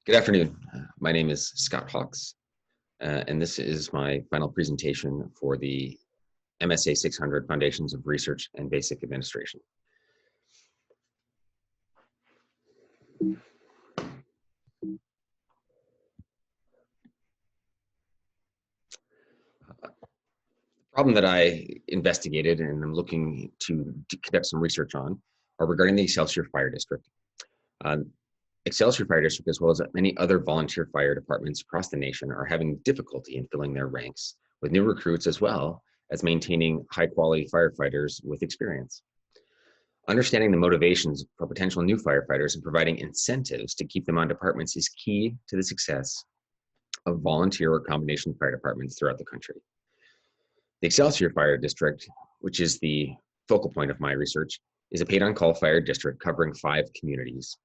Good afternoon. My name is Scott Hawks, and this is my final presentation for the MSA 600 Foundations of Research and Basic Administration. The problem that I investigated and I'm looking to conduct some research on are regarding the Excelsior Fire District. Excelsior Fire District, as well as many other volunteer fire departments across the nation, are having difficulty in filling their ranks with new recruits, as well as maintaining high-quality firefighters with experience. Understanding the motivations for potential new firefighters and providing incentives to keep them on departments is key to the success of volunteer or combination fire departments throughout the country. The Excelsior Fire District, which is the focal point of my research, is a paid-on-call fire district covering 5 communities: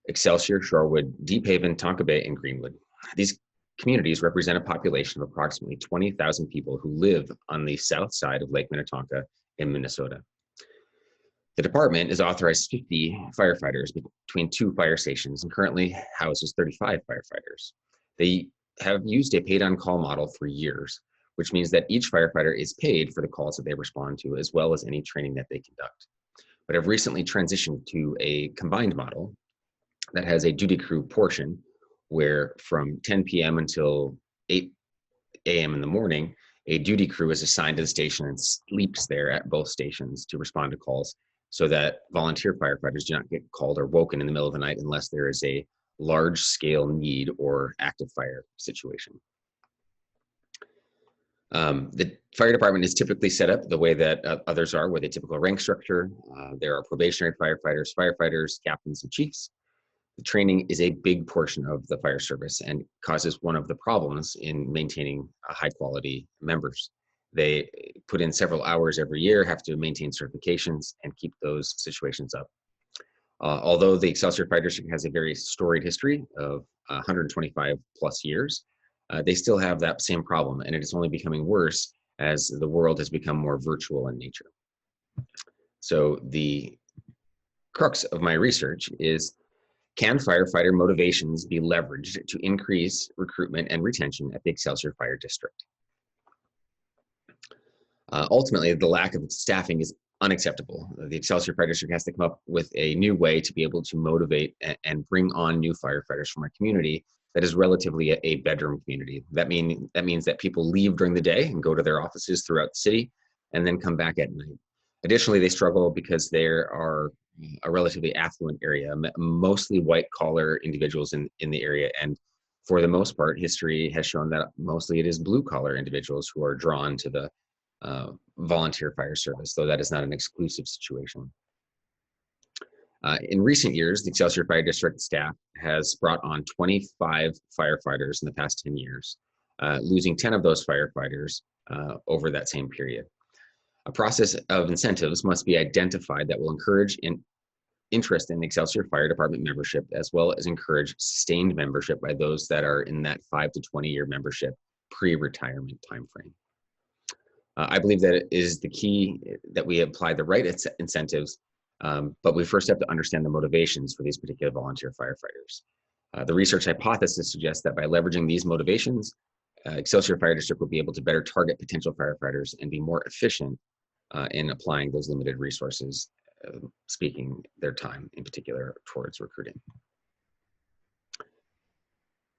Excelsior, Shorewood, Deep Haven, Tonka Bay, and Greenwood. These communities represent a population of approximately 20,000 people who live on the south side of Lake Minnetonka in Minnesota. The department is authorized 50 firefighters between 2 fire stations and currently houses 35 firefighters. They have used a paid-on-call model for years, which means that each firefighter is paid for the calls that they respond to, as well as any training that they conduct. But have recently transitioned to a combined model that has a duty crew portion where from 10 p.m. until 8 a.m. in the morning, a duty crew is assigned to the station and sleeps there at both stations to respond to calls, so that volunteer firefighters do not get called or woken in the middle of the night unless there is a large-scale need or active fire situation. The fire department is typically set up the way that others are, with a typical rank structure. There are probationary firefighters, captains, and chiefs. The training is a big portion of the fire service and causes one of the problems in maintaining high-quality members. They put in several hours every year, have to maintain certifications, and keep those situations up. Although the Excelsior Fire District has a very storied history of 125 plus years, they still have that same problem, and it is only becoming worse as the world has become more virtual in nature. So the crux of my research is, can firefighter motivations be leveraged to increase recruitment and retention at the Excelsior Fire District? Ultimately, the lack of staffing is unacceptable. The Excelsior Fire District has to come up with a new way to be able to motivate and bring on new firefighters from our community that is relatively a bedroom community. That means that people leave during the day and go to their offices throughout the city and then come back at night. Additionally, they struggle because there are a relatively affluent area, mostly white-collar individuals in the area, and for the most part, history has shown that mostly it is blue-collar individuals who are drawn to the volunteer fire service, though that is not an exclusive situation. In recent years, the Excelsior Fire District staff has brought on 25 firefighters in the past 10 years, losing 10 of those firefighters over that same period. A process of incentives must be identified that will encourage interest in Excelsior Fire Department membership, as well as encourage sustained membership by those that are in that 5 to 20-year membership pre-retirement timeframe. I believe that it is the key that we apply the right incentives, but we first have to understand the motivations for these particular volunteer firefighters. The research hypothesis suggests that by leveraging these motivations, Excelsior Fire District will be able to better target potential firefighters and be more efficient in applying those limited resources, speaking their time in particular towards recruiting.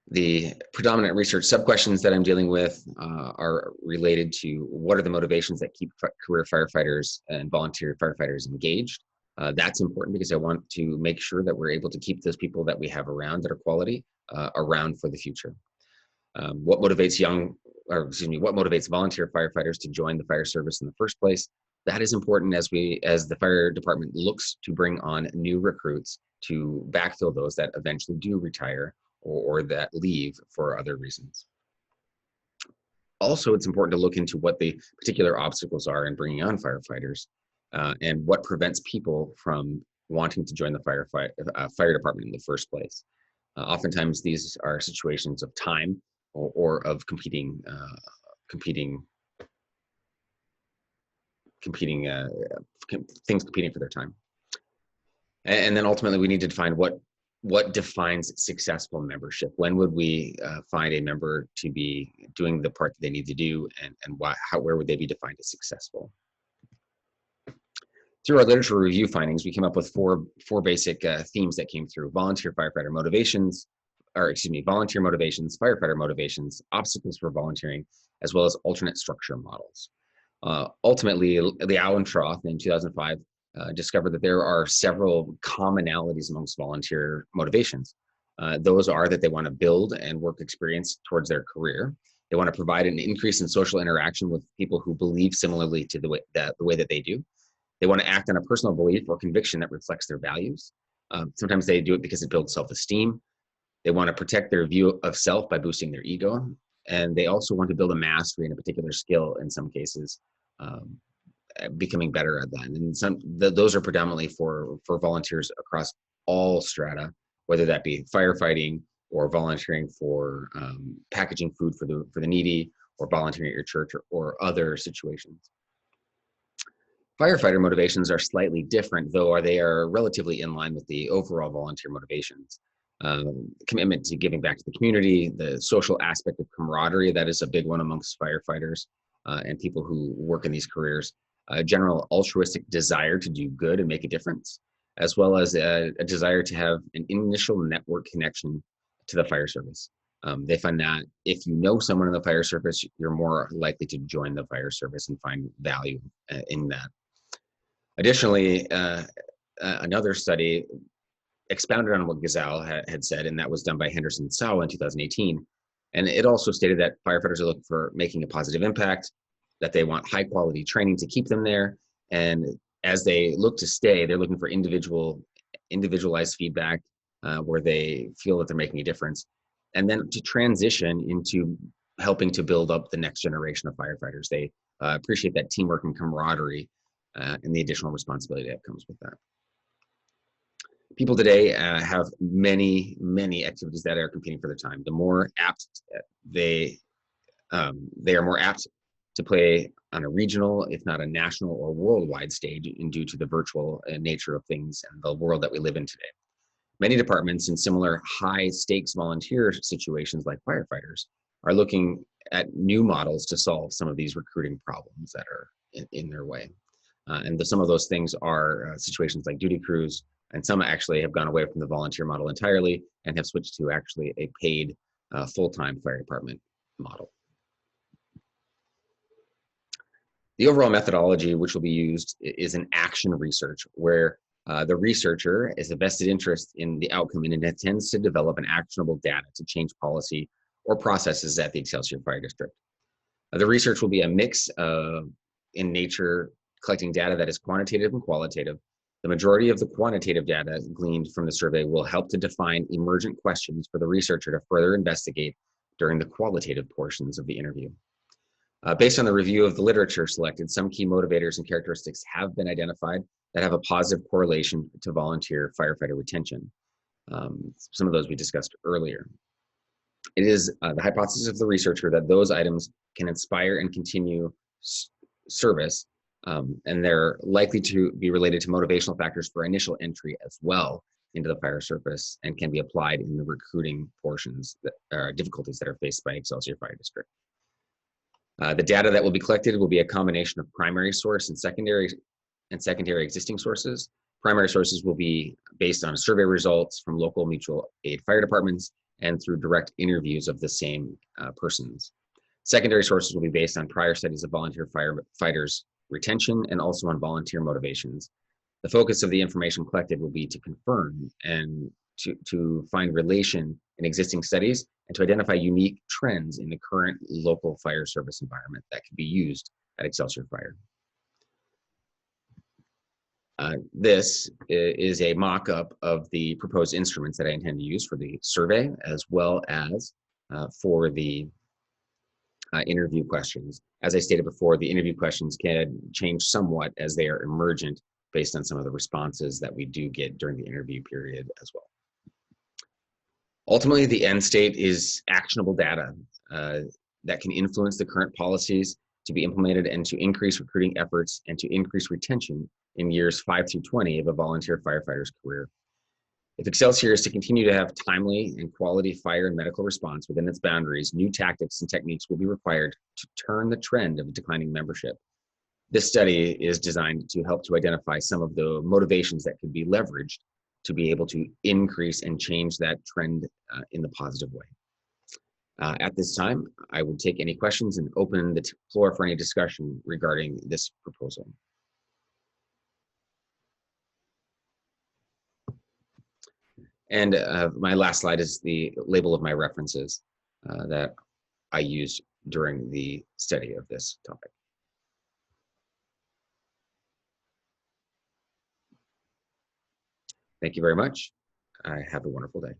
The predominant research sub-questions that I'm dealing with are related to what are the motivations that keep career firefighters and volunteer firefighters engaged. That's important because I want to make sure that we're able to keep those people that we have around that are quality around for the future. What motivates volunteer firefighters to join the fire service in the first place? That is important as the fire department looks to bring on new recruits to backfill those that eventually do retire or that leave for other reasons. Also, it's important to look into what the particular obstacles are in bringing on firefighters and what prevents people from wanting to join the fire department in the first place. Oftentimes, these are situations of time or of competing things competing for their time. And then ultimately, we need to define what what defines successful membership? When would we find a member to be doing the part that they need to do, and where would they be defined as successful? Through our literature review findings, we came up with four basic themes that came through: volunteer firefighter motivations, volunteer motivations, firefighter motivations, obstacles for volunteering, as well as alternate structure models. Ultimately, Liao and Troth in 2005 discovered that there are several commonalities amongst volunteer motivations. Those are that they want to build and work experience towards their career. They want to provide an increase in social interaction with people who believe similarly to the way that they do. They want to act on a personal belief or conviction that reflects their values. Sometimes they do it because it builds self-esteem. They want to protect their view of self by boosting their ego. And they also want to build a mastery in a particular skill in some cases, becoming better at that. And those are predominantly for volunteers across all strata, whether that be firefighting or volunteering for packaging food for the needy, or volunteering at your church, or other situations. Firefighter motivations are slightly different, though they are relatively in line with the overall volunteer motivations. Commitment to giving back to the community, the social aspect of camaraderie, that is a big one amongst firefighters and people who work in these careers. A general altruistic desire to do good and make a difference, as well as a desire to have an initial network connection to the fire service. They find that if you know someone in the fire service, you're more likely to join the fire service and find value in that. Additionally, another study expounded on what Gazal had said, and that was done by Henderson Sawa in 2018. And it also stated that firefighters are looking for making a positive impact, that they want high quality training to keep them there. And as they look to stay, they're looking for individualized feedback where they feel that they're making a difference. And then to transition into helping to build up the next generation of firefighters. They appreciate that teamwork and camaraderie and the additional responsibility that comes with that. People today have many activities that are competing for their time. The more apt they are more apt to play on a regional, if not a national or worldwide stage, due to the virtual nature of things and the world that we live in today. Many departments in similar high stakes volunteer situations like firefighters are looking at new models to solve some of these recruiting problems that are in their way. And some of those things are situations like duty crews, and some actually have gone away from the volunteer model entirely and have switched to actually a paid full-time fire department model. The overall methodology which will be used is an action research, where the researcher is a vested interest in the outcome and intends to develop an actionable data to change policy or processes at the Excelsior Fire District. The research will be a mix in nature, collecting data that is quantitative and qualitative. The majority of the quantitative data gleaned from the survey will help to define emergent questions for the researcher to further investigate during the qualitative portions of the interview. Based on the review of the literature selected, some key motivators and characteristics have been identified that have a positive correlation to volunteer firefighter retention. Some of those we discussed earlier. It is the hypothesis of the researcher that those items can inspire and continue service, and they're likely to be related to motivational factors for initial entry as well into the fire service, and can be applied in the recruiting portions that are difficulties that are faced by Excelsior Fire District. The data that will be collected will be a combination of primary source and secondary existing sources. Primary sources will be based on survey results from local mutual aid fire departments and through direct interviews of the same persons. Secondary sources will be based on prior studies of volunteer firefighters' retention and also on volunteer motivations. The focus of the information collected will be to confirm and to find relation in existing studies and to identify unique trends in the current local fire service environment that can be used at Excelsior Fire. This is a mock-up of the proposed instruments that I intend to use for the survey, as well as for the interview questions. As I stated before, the interview questions can change somewhat as they are emergent based on some of the responses that we do get during the interview period as well. Ultimately, the end state is actionable data that can influence the current policies to be implemented and to increase recruiting efforts and to increase retention in years 5 through 20 of a volunteer firefighter's career. If Excelsior is to continue to have timely and quality fire and medical response within its boundaries, new tactics and techniques will be required to turn the trend of declining membership. This study is designed to help to identify some of the motivations that could be leveraged to be able to increase and change that trend in the positive way. At this time, I would take any questions and open the floor for any discussion regarding this proposal. And my last slide is the label of my references that I used during the study of this topic. Thank you very much. Have a wonderful day.